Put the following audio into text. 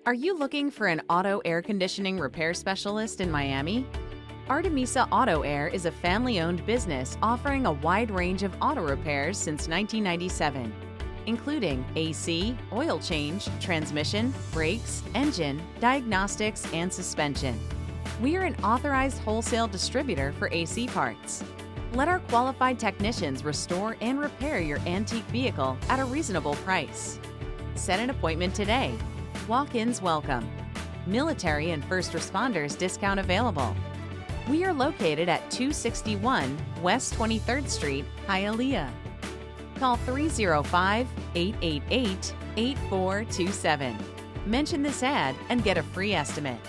Are you looking for an auto air conditioning repair specialist in Miami? Artemisa Auto Air is a family-owned business offering a wide range of auto repairs since 1997, including AC, oil change, transmission, brakes, engine, diagnostics, and suspension. We are an authorized wholesale distributor for AC parts. Let our qualified technicians restore and repair your antique vehicle at a reasonable price. Set an appointment today. Walk-ins welcome. Military and first responders discount available. We are located at 261 West 23rd Street, Hialeah. Call 305-888-8427. Mention this ad and get a free estimate.